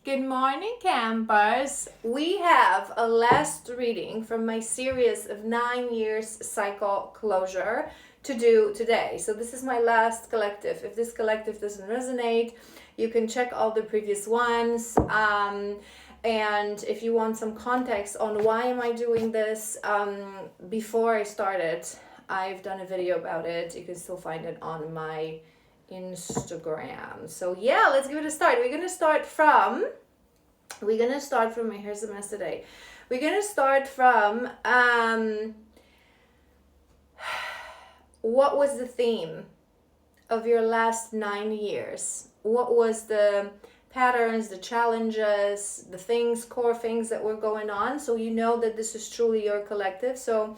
Good morning, campers. We have a last reading from my series of 9 years cycle closure to do today. So this is my last collective. If this collective doesn't resonate, you can check all the previous ones. And if you want some context on why am I doing this, before I started, I've done a video about it. You can still find it on my Instagram. So yeah, let's give it a start. We're gonna start from my here's the mess today. We're gonna start from what was the theme of your last 9 years? What was the patterns, the challenges, the things, core things that were going on, so you know that this is truly your collective. So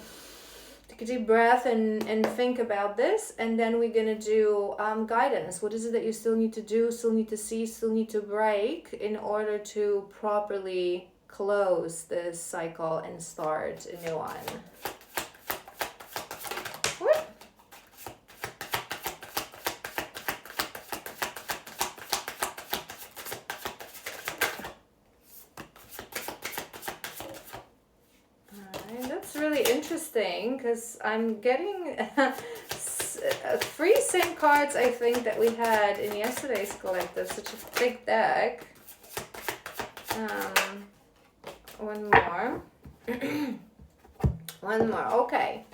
take a deep breath and think about this, and then we're gonna do guidance. What is it that you still need to do, still need to see, still need to break in order to properly close this cycle and start a new one? Really interesting because I'm getting 3 same cards I think that we had in yesterday's collective. Such a big deck. One more. One more. Okay.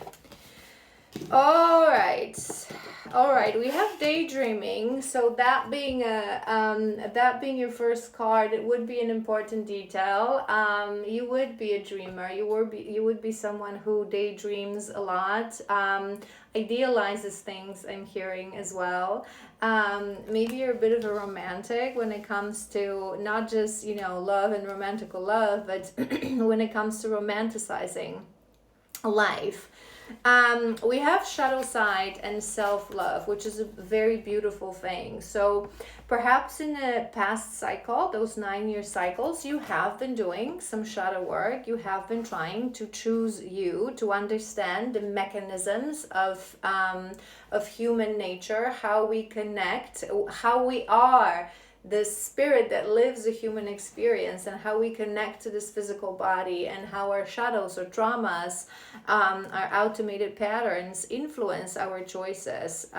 All right, we have daydreaming. So that being your first card, it would be an important detail. You would be a dreamer. You would be someone who daydreams a lot, idealizes things. I'm hearing as well. Maybe you're a bit of a romantic when it comes to not just love and romantical love, but when it comes to romanticizing life. We have shadow side and self-love, which is a very beautiful thing. So perhaps in a past cycle, those 9-year cycles, you have been doing some shadow work. You have been trying to choose you, to understand the mechanisms of human nature, how we connect, how we are the spirit that lives a human experience, and how we connect to this physical body, and how our shadows or traumas, our automated patterns influence our choices.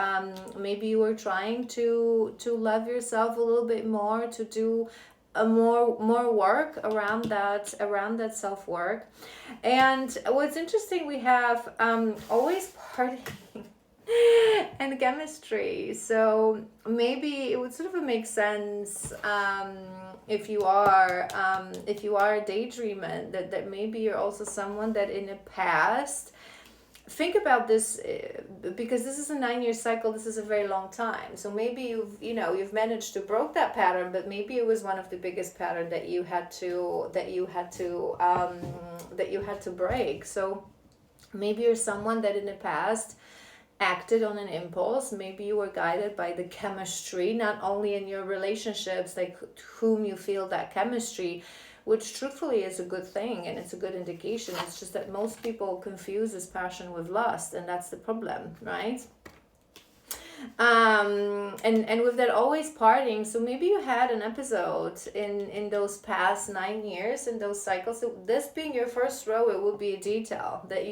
Maybe you were trying to love yourself a little bit more, to do a more work around that self-work. And what's interesting, we have always partying and chemistry. So maybe it would sort of make sense if you are a daydreamer, that maybe you're also someone that in the past, think about this, because this is a 9-year cycle. This is a very long time. So maybe you've managed to broke that pattern, but maybe it was one of the biggest pattern that you had to break. So maybe you're someone that in the past acted on an impulse. Maybe you were guided by the chemistry, not only in your relationships, like to whom you feel that chemistry, which truthfully is a good thing and it's a good indication. It's just that most people confuse this passion with lust, and that's the problem, right? And with that always partying, so maybe you had an episode in those past 9 years, in those cycles. So this being your first row, it would be a detail that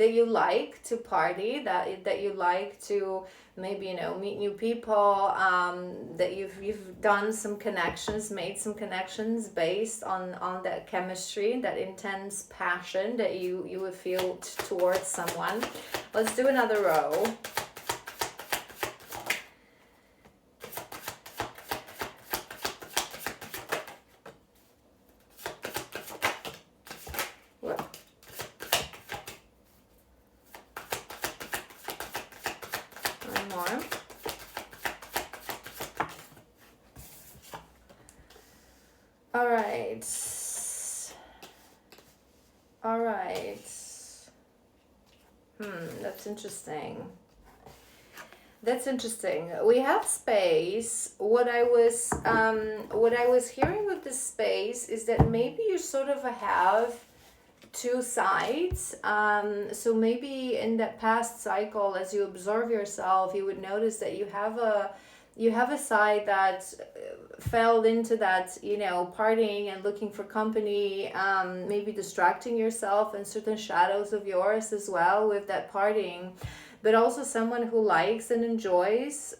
you like to party, that you like to maybe meet new people, that you've done some connections, made some connections based on that chemistry, that intense passion that you would feel towards someone. Let's do another row. All right. That's interesting. We have space. What I was hearing with this space is that maybe you sort of have 2 sides. So maybe in that past cycle, as you observe yourself, you would notice that you have you have a side that fell into that, partying and looking for company, maybe distracting yourself and certain shadows of yours as well with that partying, but also someone who likes and enjoys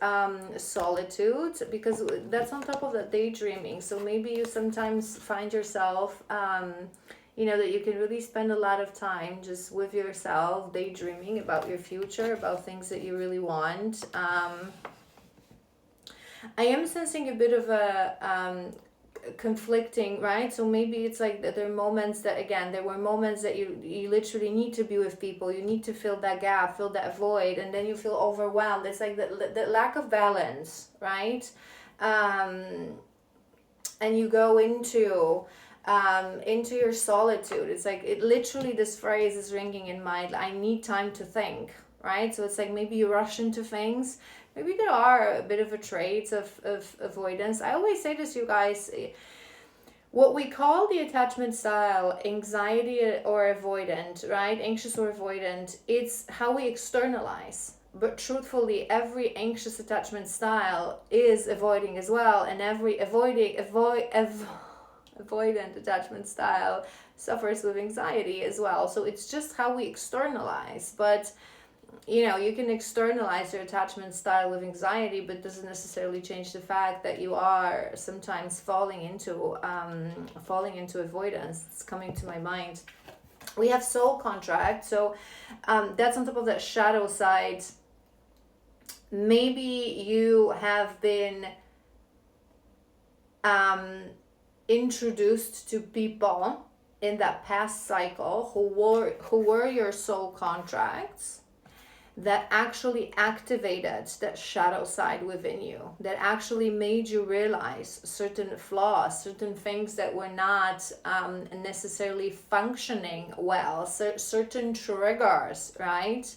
solitude, because that's on top of that daydreaming. So maybe you sometimes find yourself, that you can really spend a lot of time just with yourself, daydreaming about your future, about things that you really want. I am sensing a bit of a conflicting, right? So maybe it's like that there are moments that, again, there were moments that you literally need to be with people, you need to fill that gap, fill that void, and then you feel overwhelmed. It's like the lack of balance, right? And you go into your solitude. It's like, it literally, this phrase is ringing in mind, I need time to think, right? So it's like maybe you rush into things. Maybe there are a bit of a trait of avoidance. I always say this, you guys, what we call the attachment style, anxiety or avoidant, right? Anxious or avoidant, it's how we externalize. But truthfully, every anxious attachment style is avoiding as well, and every avoidant attachment style suffers with anxiety as well. So it's just how we externalize. But you can externalize your attachment style with anxiety, but doesn't necessarily change the fact that you are sometimes falling into avoidance. It's coming to my mind. We have soul contract, so that's on top of that shadow side. Maybe you have been introduced to people in that past cycle who were your soul contracts, that actually activated that shadow side within you, that actually made you realize certain flaws, certain things that were not necessarily functioning well, certain triggers, right?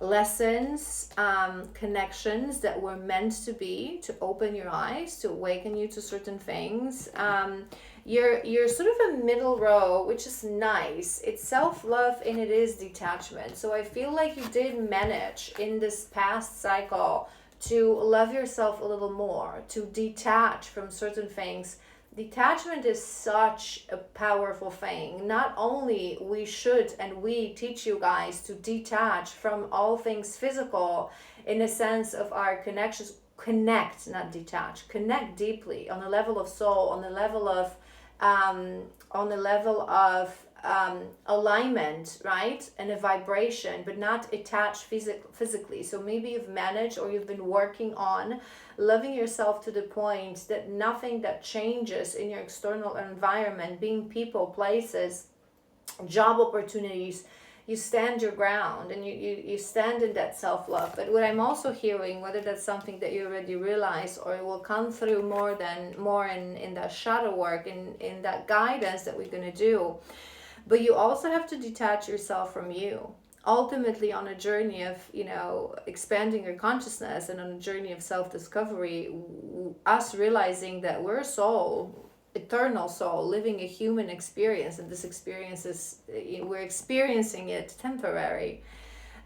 Lessons, connections that were meant to be, to open your eyes, to awaken you to certain things. You're sort of a middle row, which is nice. It's self-love and it is detachment. So I feel like you did manage in this past cycle to love yourself a little more, to detach from certain things. Detachment is such a powerful thing. Not only we should and we teach you guys to detach from all things physical in a sense of our connections, connect, not detach, connect deeply on the level of soul, on the level of alignment, right? And a vibration, but not attached physically. So maybe you've managed, or you've been working on loving yourself to the point that nothing that changes in your external environment, being people, places, job opportunities, you stand your ground and you stand in that self-love. But what I'm also hearing, whether that's something that you already realize or it will come through more in that shadow work, in that guidance that we're going to do, but you also have to detach yourself from you. Ultimately, on a journey of expanding your consciousness, and on a journey of self-discovery, us realizing that we're a soul, eternal soul, living a human experience, and this experience is, we're experiencing it temporary.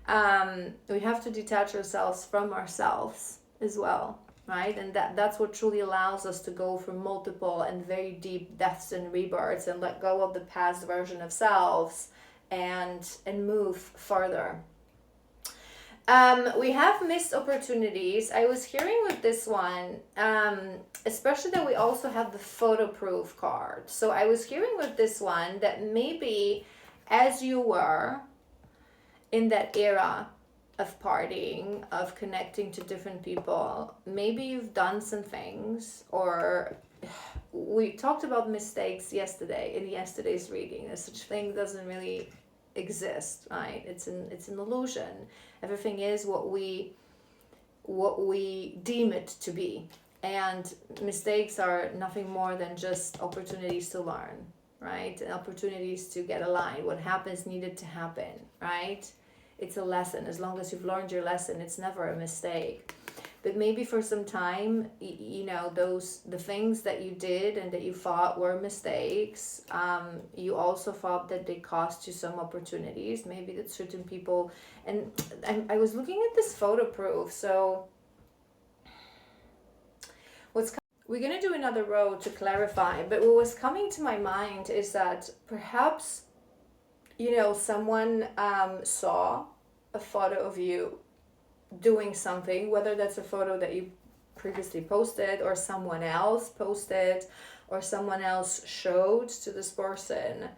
We have to detach ourselves from ourselves as well, right? And that's what truly allows us to go through multiple and very deep deaths and rebirths, and let go of the past version of selves and move further. We have missed opportunities. I was hearing with this one, especially that we also have the photo proof card. So I was hearing with this one that maybe as you were in that era of partying, of connecting to different people, maybe you've done some things, or we talked about mistakes yesterday in yesterday's reading. Such thing doesn't really exist, right? It's an illusion. Everything is what we deem it to be, and mistakes are nothing more than just opportunities to learn, right? And opportunities to get aligned. What happens needed to happen, right? It's a lesson. As long as you've learned your lesson, it's never a mistake. But maybe for some time, the things that you did and that you thought were mistakes, you also thought that they cost you some opportunities. Maybe that certain people, and I was looking at this photo proof. So we're going to do another row to clarify, but what was coming to my mind is that perhaps, you know, someone saw a photo of you doing something, whether that's a photo that you previously posted or someone else posted or someone else showed to this person,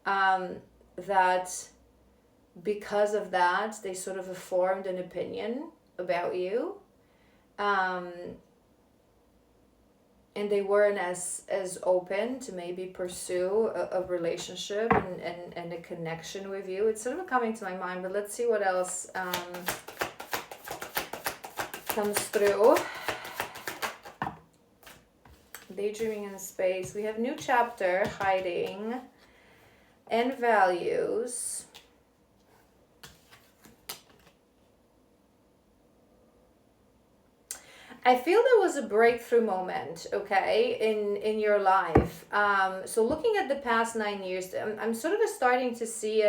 that because of that they sort of formed an opinion about you, and they weren't as open to maybe pursue a relationship and a connection with you. It's sort of coming to my mind, but let's see what else comes through. Daydreaming in space. We have new chapter, hiding, and values. I feel there was a breakthrough moment, okay, in your life. So looking at the past 9 years, I'm sort of starting to see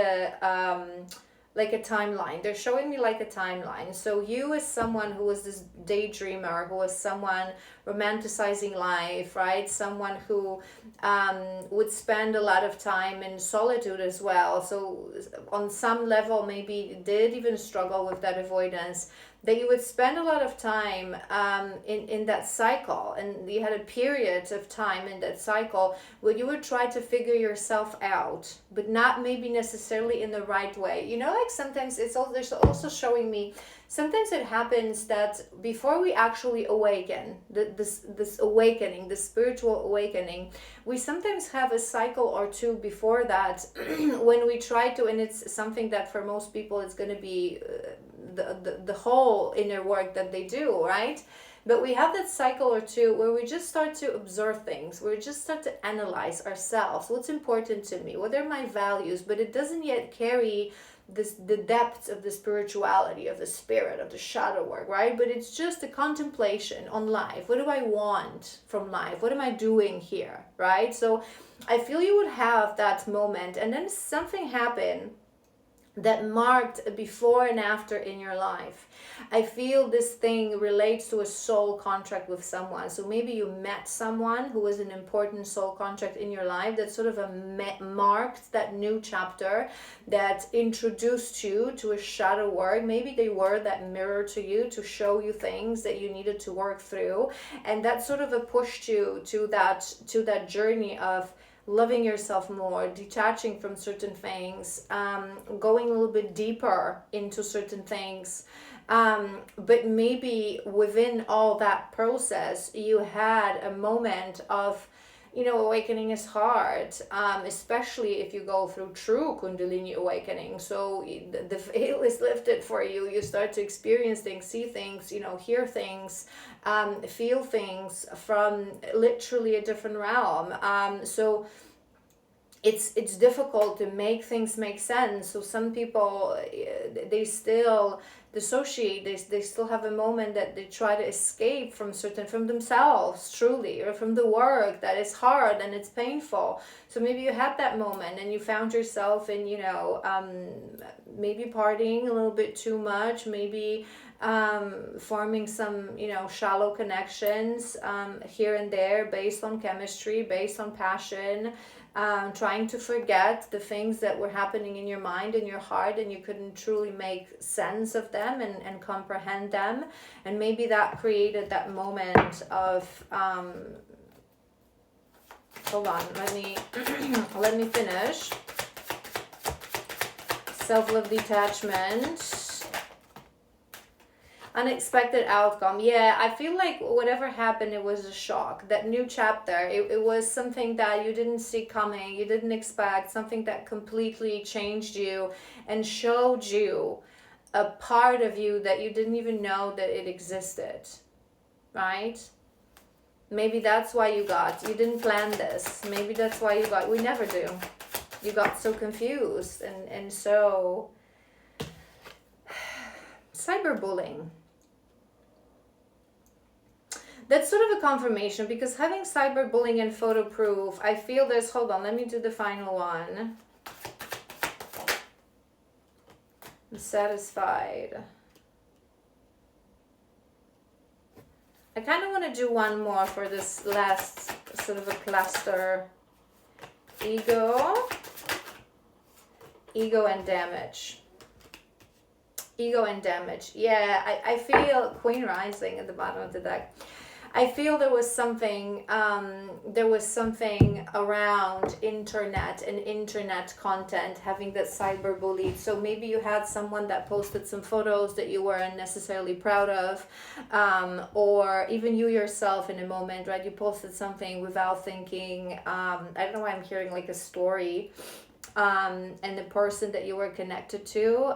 like a timeline. They're showing me like a timeline. So you as someone who was this daydreamer, who was someone romanticizing life, right? Someone who would spend a lot of time in solitude as well. So on some level, maybe did even struggle with that avoidance, that you would spend a lot of time in that cycle, and you had a period of time in that cycle where you would try to figure yourself out, but not maybe necessarily in the right way. You know, like sometimes there's also showing me, sometimes it happens that before we actually awaken, this awakening, the spiritual awakening, we sometimes have a cycle or two before that when we try to, and it's something that for most people it's going to be the whole inner work that they do, right? But we have that cycle or two where we just start to observe things, where we just start to analyze ourselves. What's important to me? What are my values? But it doesn't yet carry the depth of the spirituality, of the spirit, of the shadow work, right? But it's just a contemplation on life. What do I want from life? What am I doing here, right? So I feel you would have that moment, and then something happened that marked a before and after in your life. I feel this thing relates to a soul contract with someone. So maybe you met someone who was an important soul contract in your life that sort of marked that new chapter, that introduced you to a shadow work. Maybe they were that mirror to you to show you things that you needed to work through, and that sort of pushed you to that journey of loving yourself more, detaching from certain things, going a little bit deeper into certain things. But maybe within all that process, you had a moment of, you know, awakening is hard, especially if you go through true Kundalini awakening. So the veil is lifted for you. You start to experience things, see things, you know, hear things, feel things from literally a different realm. So it's difficult to make things make sense. So some people, they still dissociate, they still have a moment that they try to escape from themselves truly, or from the work that is hard and it's painful. So maybe you had that moment and you found yourself in, you know, maybe partying a little bit too much, maybe forming some, you know, shallow connections here and there based on chemistry, based on passion, trying to forget the things that were happening in your mind and your heart, and you couldn't truly make sense of them and comprehend them. And maybe that created that moment of hold on, let me let me finish. Self-love, detachment, unexpected outcome. Yeah, I feel like whatever happened, it was a shock. That new chapter, it was something that you didn't see coming, you didn't expect, something that completely changed you and showed you a part of you that you didn't even know that it existed, right? Maybe that's why you didn't plan this. Maybe that's why we never do. You got so confused, and so cyberbullying. That's sort of a confirmation, because having cyberbullying and photo proof, I feel there's, hold on, let me do the final one. I'm satisfied. I kind of want to do one more for this last sort of a cluster. Ego and damage. Ego and damage. Yeah, I feel Queen Rising at the bottom of the deck. I feel there was something around internet and internet content having that cyberbullied. So maybe you had someone that posted some photos that you weren't necessarily proud of, or even you yourself in a moment, right? You posted something without thinking. I don't know why I'm hearing like a story. And the person that you were connected to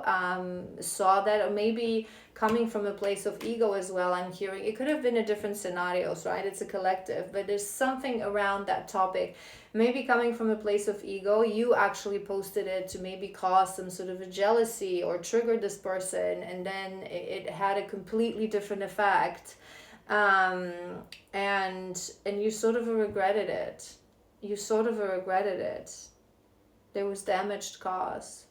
saw that, or maybe coming from a place of ego as well. I'm hearing it could have been a different scenarios, right? It's a collective, but there's something around that topic. Maybe coming from a place of ego, you actually posted it to maybe cause some sort of a jealousy or trigger this person, and then it had a completely different effect, and you sort of regretted it. There was damage caused.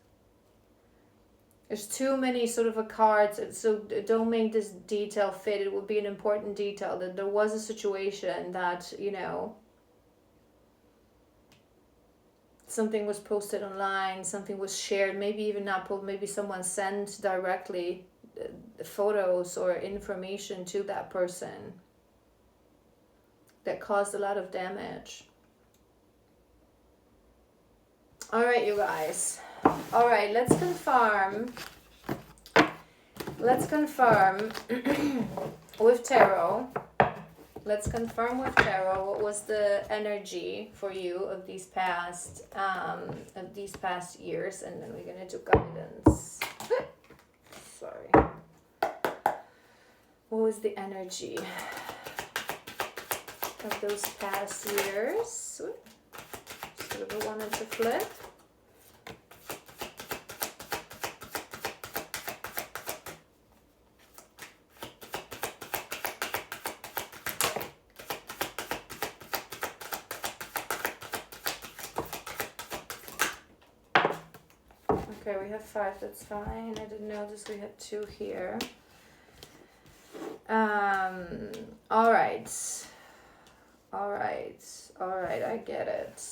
There's too many sort of a cards, so don't make this detail fit. It would be an important detail that there was a situation that, you know, something was posted online, something was shared, maybe even not posted, maybe someone sent directly photos or information to that person that caused a lot of damage. All right, you guys. All right, let's confirm with tarot. Let's confirm with tarot what was the energy for you of these past years, and then we're gonna do guidance. Sorry. What was the energy of those past years? Sort of wanted to flip. Okay, we have 5, that's fine. I didn't notice we had 2 here. All right, I get it.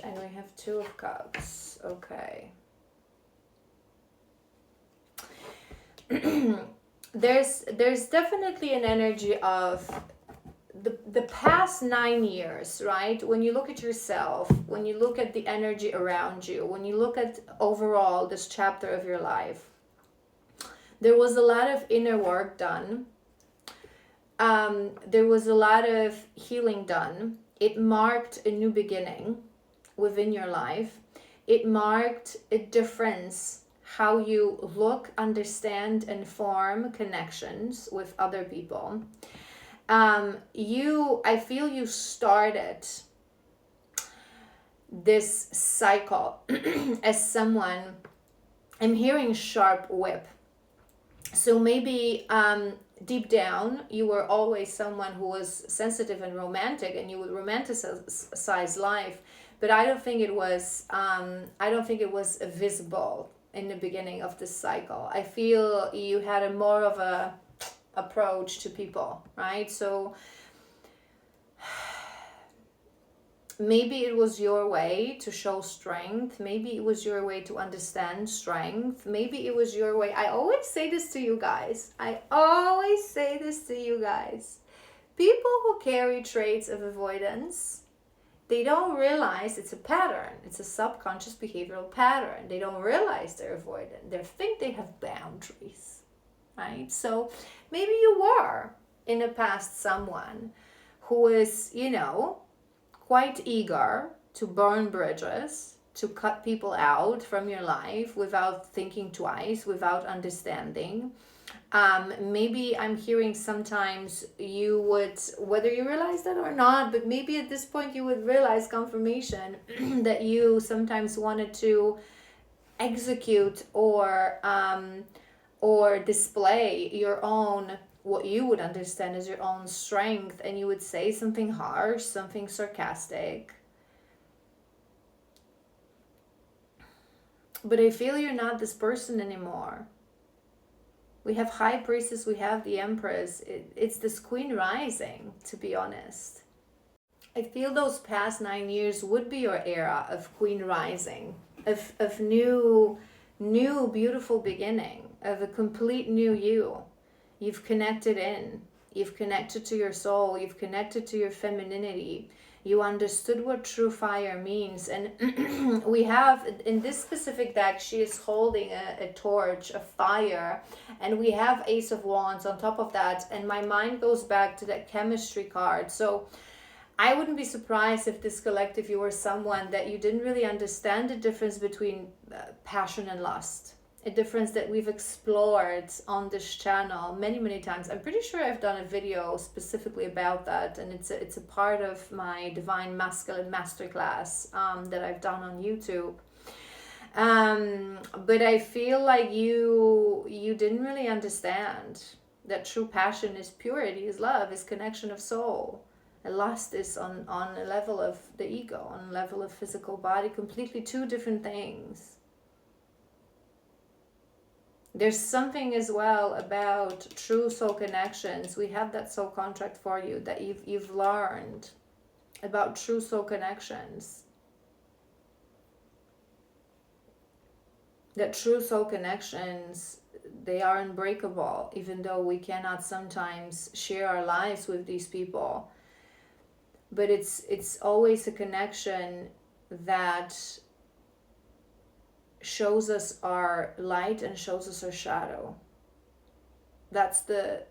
And we have 2 of Cups. Okay. There's definitely an energy of the past 9 years, right? When you look at yourself, when you look at the energy around you, when you look at overall this chapter of your life, there was a lot of inner work done. There was a lot of healing done. It marked a new beginning within your life. It marked a difference how you look, understand, and form connections with other people. I feel you started this cycle as someone, I'm hearing sharp whip. So maybe deep down, you were always someone who was sensitive and romantic, and you would romanticize life. But I don't think it was visible in the beginning of this cycle. I feel you had a more of a approach to people, right? So maybe it was your way to show strength. Maybe it was your way to understand strength. Maybe it was your way. I always say this to you guys. People who carry traits of avoidance, they don't realize it's a pattern. It's a subconscious behavioral pattern. They don't realize they're avoidant. They think they have boundaries, right? So maybe you were in the past someone who is, quite eager to burn bridges, to cut people out from your life without thinking twice, without understanding. Maybe I'm hearing sometimes you would, whether you realize that or not, but maybe at this point you would realize confirmation that you sometimes wanted to execute or display your own, what you would understand as your own strength, and you would say something harsh, something sarcastic. But I feel you're not this person anymore. We have High Priestess, we have the Empress. It's this Queen rising, to be honest. I feel those past 9 years would be your era of Queen rising, of new beautiful beginning, of a complete new you. You've connected in, you've connected to your soul, you've connected to your femininity. You understood what true fire means. And we have, in this specific deck, she is holding a torch, a fire, and we have Ace of Wands on top of that. And my mind goes back to that chemistry card. So I wouldn't be surprised if this collective, you were someone that you didn't really understand the difference between passion and lust. A difference that we've explored on this channel many times. I'm pretty sure I've done a video specifically about that, and it's a part of my Divine Masculine Masterclass that I've done on YouTube. But I feel like you didn't really understand that true passion is purity, is love, is connection of soul. And lust is on a level of the ego, on a level of physical body, completely two different things. There's something as well about true soul connections. We have that soul contract for you that you've learned about true soul connections. That true soul connections, they are unbreakable, even though we cannot sometimes share our lives with these people. But it's always a connection that shows us our light and shows us our shadow. That's the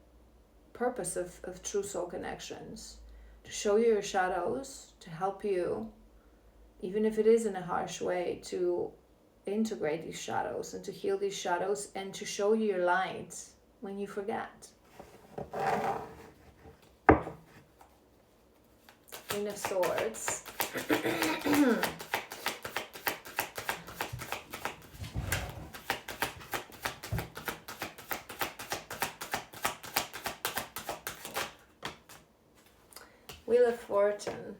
purpose of true soul connections. To show you your shadows, to help you, even if it is in a harsh way, to integrate these shadows and to heal these shadows and to show you your light when you forget. Queen of Swords. Wheel of Fortune.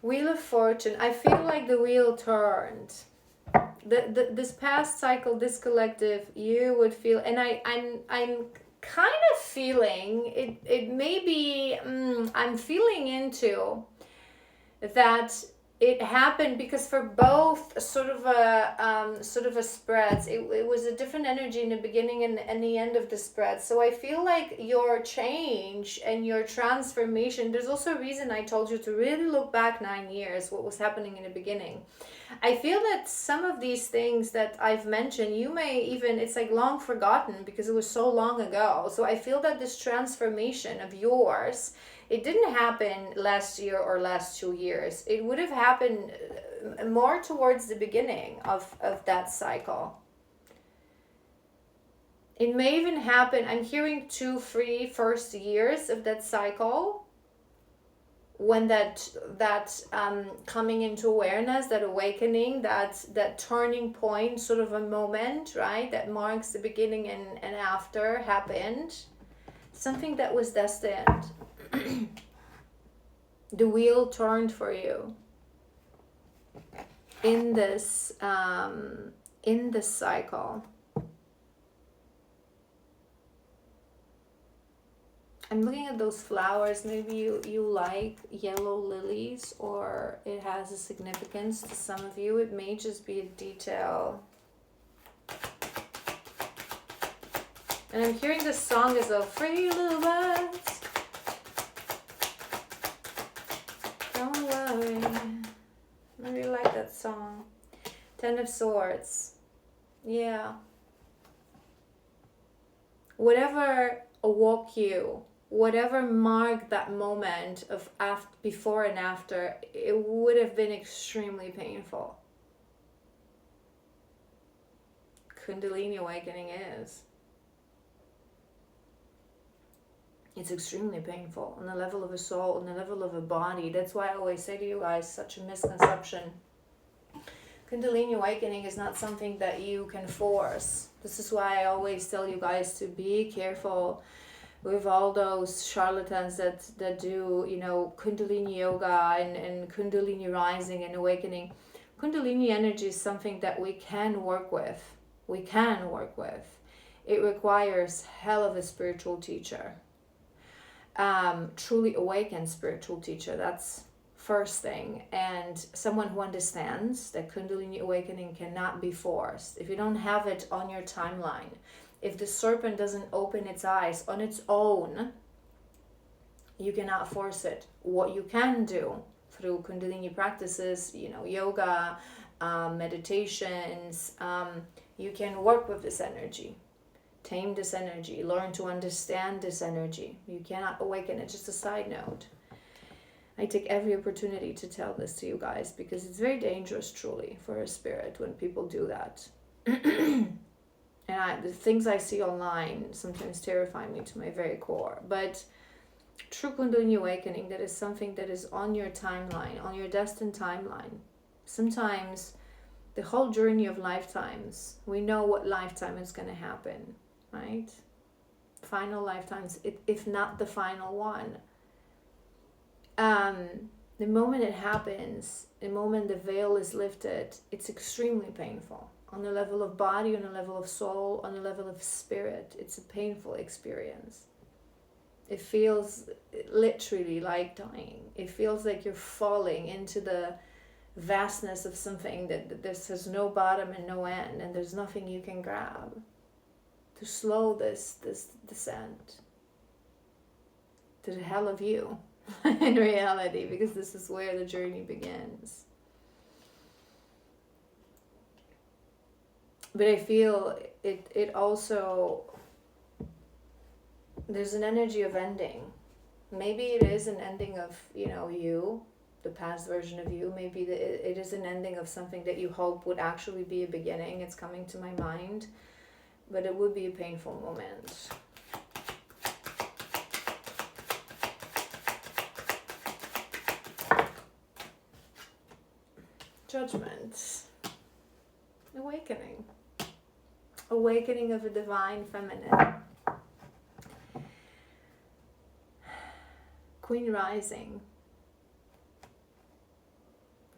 Wheel of Fortune. I feel like the wheel turned. This past cycle, this collective, you would feel, and I'm kind of feeling it may be I'm feeling into that it happened because for both sort of a spreads, it was a different energy in the beginning and the end of the spread. So I feel like your change and your transformation, there's also a reason I told you to really look back 9 years, what was happening in the beginning. I feel that some of these things that I've mentioned, you may even, it's like long forgotten because it was so long ago. So I feel that this transformation of yours, it didn't happen last year or last 2 years. It would have happened more towards the beginning of that cycle. It may even happen, I'm hearing 2-3 first years of that cycle, when that coming into awareness, that awakening, that turning point, sort of a moment, right, that marks the beginning and after happened. Something that was destined. The wheel turned for you in this cycle. I'm looking at those flowers. Maybe you like yellow lilies, or it has a significance to some of you. It may just be a detail. And I'm hearing this song as a free little birds. Don't worry. I really like that song. 10 of Swords. Yeah. Whatever awoke you, whatever marked that moment of before and after, it would have been extremely painful. Kundalini awakening is. It's extremely painful on the level of a soul, on the level of a body. That's why I always say to you guys, such a misconception. Kundalini awakening is not something that you can force. This is why I always tell you guys to be careful with all those charlatans that do, Kundalini yoga and Kundalini rising and awakening. Kundalini energy is something that we can work with. we can work with. It requires hell of a spiritual teacher, truly awakened spiritual teacher. That's first thing. And someone who understands that Kundalini awakening cannot be forced. If you don't have it on your timeline, if the serpent doesn't open its eyes on its own, you cannot force it. What you can do through Kundalini practices, yoga, meditations, you can work with this energy, tame this energy, learn to understand this energy. You cannot awaken it. Just a side note. I take every opportunity to tell this to you guys because it's very dangerous, truly, for a spirit when people do that. And the things I see online sometimes terrify me to my very core. But true Kundalini awakening, that is something that is on your timeline, on your destined timeline. Sometimes the whole journey of lifetimes, we know what lifetime is going to happen, right? Final lifetimes, if not the final one. The moment it happens, the moment the veil is lifted, it's extremely painful. On the level of body, on the level of soul, on the level of spirit, it's a painful experience. It feels literally like dying. It feels like you're falling into the vastness of something that this has no bottom and no end, and there's nothing you can grab to slow this descent to the hell of you in reality, because this is where the journey begins. But I feel it also, there's an energy of ending. Maybe it is an ending of, you, the past version of you. Maybe it is an ending of something that you hope would actually be a beginning. It's coming to my mind. But it would be a painful moment. Judgment. Awakening. Awakening of a divine feminine. Queen rising.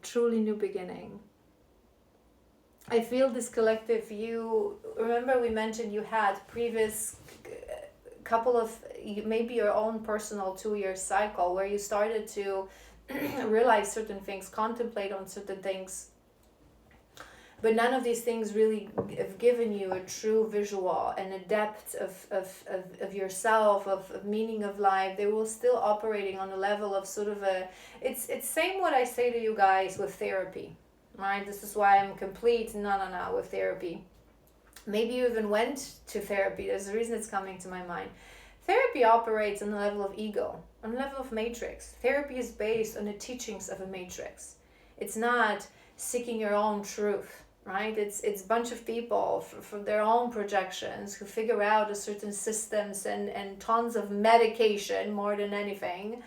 Truly new beginning. I feel this collective, you remember we mentioned you had previous couple of, maybe your own personal 2-year cycle where you started to realize certain things, contemplate on certain things. But none of these things really have given you a true visual and a depth of yourself, of meaning of life. They were still operating on a level of sort of it's same what I say to you guys with therapy, right? This is why I'm complete no with therapy. Maybe you even went to therapy. There's a reason it's coming to my mind. Therapy operates on the level of ego, on the level of matrix. Therapy is based on the teachings of a matrix. It's not seeking your own truth. Right, it's a bunch of people from their own projections who figure out a certain systems and tons of medication more than anything,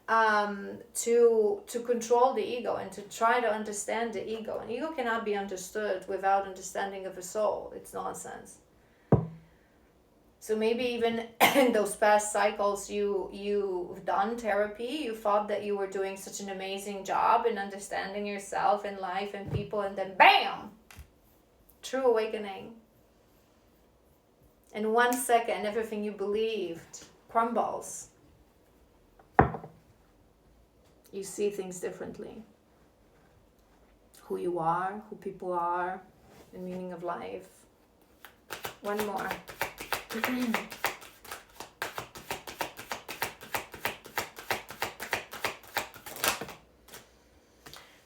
to control the ego and to try to understand the ego. And ego cannot be understood without understanding of the soul. It's nonsense. So maybe even in those past cycles you've done therapy, you thought that you were doing such an amazing job in understanding yourself and life and people, and then bam! True awakening. In 1 second, everything you believed crumbles. You see things differently. Who you are, who people are, the meaning of life. One more.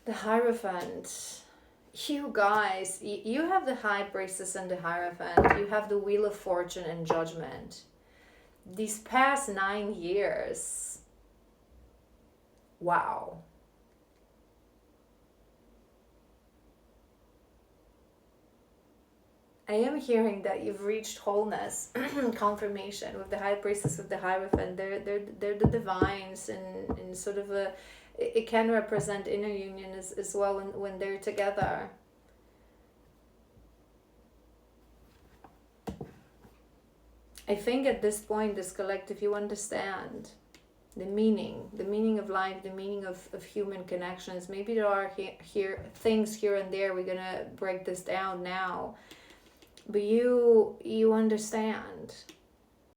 The Hierophant. You guys, you have the High Priestess and the Hierophant. You have the Wheel of Fortune and Judgment. These past 9 years, wow. I am hearing that you've reached wholeness, confirmation with the High Priestess, with the Hierophant. They're the divines, and sort of a, it can represent inner union as well when they're together. I think at this point, this collective, you understand the meaning of life, the meaning of human connections. Maybe there are here things here and there. We're gonna break this down now. but you understand.